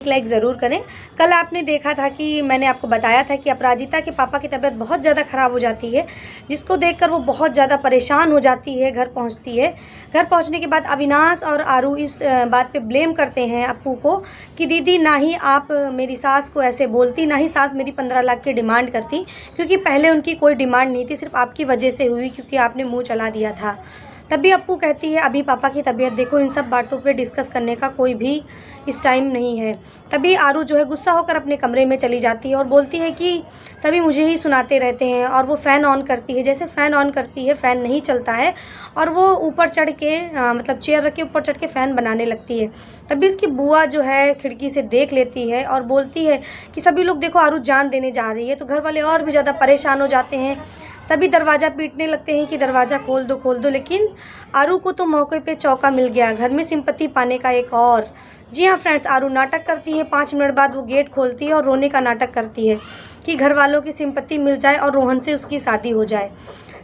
Like ज़रूर करें। कल आपने देखा था कि मैंने आपको बताया था कि अपराजिता के पापा की तबीयत बहुत ज़्यादा ख़राब हो जाती है, जिसको देखकर वो बहुत ज़्यादा परेशान हो जाती है। घर पहुंचती है, घर पहुंचने के बाद अविनाश और आरू इस बात पे ब्लेम करते हैं अप्पू को कि दीदी ना ही आप मेरी सास को ऐसे बोलती, ना ही सास मेरी 15 लाख की डिमांड करती, क्योंकि पहले उनकी कोई डिमांड नहीं थी, सिर्फ आपकी वजह से हुई क्योंकि आपने मुँह चला दिया था। तभी अप्पू कहती है अभी पापा की तबीयत देखो, इन सब बातों पे डिस्कस करने का कोई भी इस टाइम नहीं है। तभी आरू जो है गुस्सा होकर अपने कमरे में चली जाती है और बोलती है कि सभी मुझे ही सुनाते रहते हैं, और वो फ़ैन ऑन करती है। जैसे फ़ैन ऑन करती है, फ़ैन नहीं चलता है और वो ऊपर चढ़ के मतलब चेयर रख के ऊपर चढ़ के फ़ैन बनाने लगती है। तभी उसकी बुआ जो है खिड़की से देख लेती है और बोलती है कि सभी लोग देखो आरू जान देने जा रही है। तो घर वाले और भी ज़्यादा परेशान हो जाते हैं, सभी दरवाज़ा पीटने लगते हैं कि दरवाज़ा खोल दो, लेकिन आरू को तो मौके पे चौका मिल गया, घर में सिंपत्ति पाने का एक और। जी हाँ फ्रेंड्स, आरू नाटक करती है। 5 मिनट बाद वो गेट खोलती है और रोने का नाटक करती है कि घर वालों की सिंपत्ति मिल जाए और रोहन से उसकी शादी हो जाए।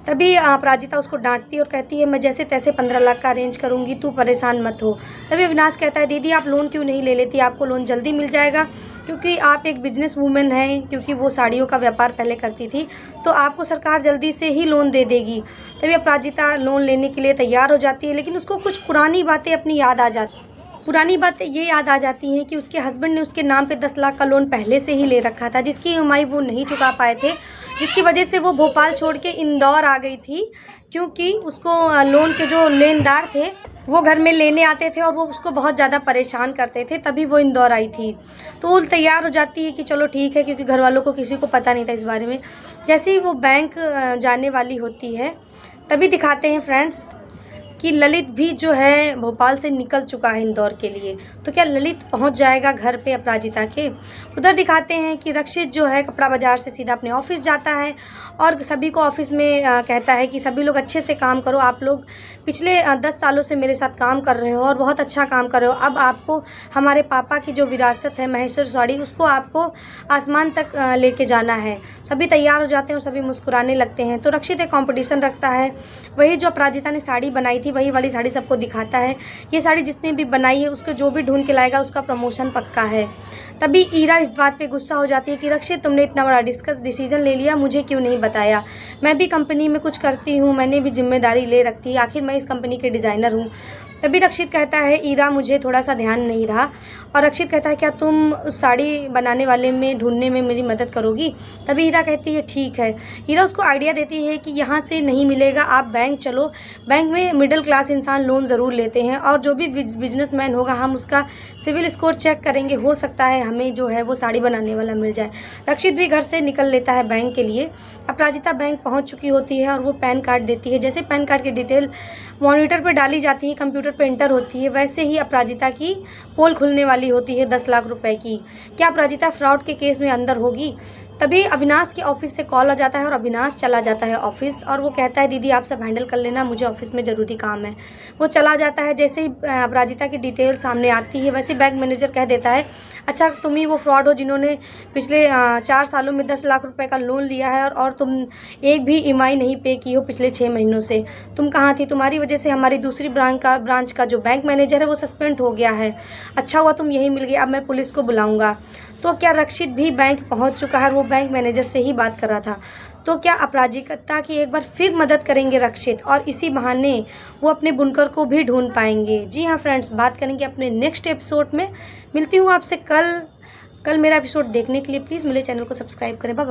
तभी अपराजिता उसको डांटती है और कहती है मैं जैसे तैसे 15 लाख का अरेंज करूंगी, तू परेशान मत हो। तभी अविनाश कहता है दीदी आप लोन क्यों नहीं ले लेती, आपको लोन जल्दी मिल जाएगा, क्योंकि आप एक बिजनेस वूमेन हैं, क्योंकि वो साड़ियों का व्यापार पहले करती थी, तो आपको सरकार जल्दी से ही लोन दे देगी। तभी अपराजिता लोन लेने के लिए तैयार हो जाती है, लेकिन उसको कुछ पुरानी बातें अपनी याद आ जाती। पुरानी बातें ये याद आ जाती हैं कि उसके हस्बैंड ने उसके नाम पे 10 लाख का लोन पहले से ही ले रखा था, जिसकी ईएमआई वो नहीं चुका पाए थे, जिसकी वजह से वो भोपाल छोड़ के इंदौर आ गई थी, क्योंकि उसको लोन के जो लेनदार थे वो घर में लेने आते थे और वो उसको बहुत ज़्यादा परेशान करते थे, तभी वो इंदौर आई थी। तो वो तैयार हो जाती है कि चलो ठीक है, क्योंकि घर वालों को किसी को पता नहीं था इस बारे में। जैसे ही वो बैंक जाने वाली होती है, तभी दिखाते हैं फ्रेंड्स कि ललित भी जो है भोपाल से निकल चुका है इंदौर के लिए। तो क्या ललित पहुंच जाएगा घर पे अपराजिता के? उधर दिखाते हैं कि रक्षित जो है कपड़ा बाज़ार से सीधा अपने ऑफिस जाता है और सभी को ऑफिस में कहता है कि सभी लोग अच्छे से काम करो, आप लोग पिछले 10 सालों से मेरे साथ काम कर रहे हो और बहुत अच्छा काम कर रहे हो। अब आपको हमारे पापा की जो विरासत है महेश्वर साड़ी, उसको आपको आसमान तक लेके जाना है। सभी तैयार हो जाते हैं और सभी मुस्कुराने लगते हैं। तो रक्षित एक कॉम्पिटिशन रखता है, वही जो अपराजिता ने साड़ी बनाई थी वही वाली साड़ी सबको दिखाता है। ये साड़ी जिसने भी बनाई है उसको जो भी ढूंढ के लाएगा उसका प्रमोशन पक्का है। तभी ईरा इस बात पे गुस्सा हो जाती है कि रक्षित तुमने इतना बड़ा डिसीजन ले लिया, मुझे क्यों नहीं बताया, मैं भी कंपनी में कुछ करती हूँ, मैंने भी जिम्मेदारी ले रखी, आखिर मैं इस कंपनी के डिज़ाइनर हूँ। तभी रक्षित कहता है ईरा मुझे थोड़ा सा ध्यान नहीं रहा, और रक्षित कहता है क्या तुम उस साड़ी बनाने वाले में ढूंढने में मेरी मदद करोगी? तभी ईरा कहती है ठीक है। ईरा उसको आइडिया देती है कि यहाँ से नहीं मिलेगा, आप बैंक चलो, बैंक में मिडिल क्लास इंसान लोन ज़रूर लेते हैं, और जो भी बिजनेसमैन होगा हम उसका सिविल स्कोर चेक करेंगे, हो सकता है हमें जो है वो साड़ी बनाने वाला मिल जाए। रक्षित भी घर से निकल लेता है बैंक के लिए। अपराजिता बैंक पहुँच चुकी होती है और वो पैन कार्ड देती है। जैसे पैन कार्ड की डिटेल मॉनिटर पर डाली जाती है, कंप्यूटर पर एंटर होती है, वैसे ही अपराजिता की पोल खुलने वाली होती है 10 लाख रुपए की। क्या अपराजिता फ्रॉड के केस में अंदर होगी? तभी अविनाश के ऑफिस से कॉल आ जाता है और अविनाश चला जाता है ऑफिस, और वो कहता है दीदी आप सब हैंडल कर लेना, मुझे ऑफिस में ज़रूरी काम है। वो चला जाता है। जैसे ही अपराजिता की डिटेल सामने आती है, वैसे बैंक मैनेजर कह देता है अच्छा तुम ही वो फ्रॉड हो जिन्होंने पिछले 4 सालों में 10 लाख रुपए का लोन लिया है, और तुम एक भी ईएमआई नहीं पे की हो पिछले 6 महीनों से। तुम कहाँ थी? तुम्हारी वजह से हमारी दूसरी ब्रांच का जो बैंक मैनेजर है वो सस्पेंड हो गया है। अच्छा हुआ तुम यहीं मिल गए, अब मैं पुलिस को बुलाऊंगा। तो क्या रक्षित भी बैंक पहुंच चुका है? वो बैंक मैनेजर से ही बात कर रहा था। तो क्या अपराजिता की एक बार फिर मदद करेंगे रक्षित, और इसी बहाने वो अपने बुनकर को भी ढूंढ पाएंगे? जी हाँ फ्रेंड्स, बात करेंगे अपने नेक्स्ट एपिसोड में। मिलती हूँ आपसे कल। मेरा एपिसोड देखने के लिए प्लीज़ मेरे चैनल को सब्सक्राइब करें। बाय।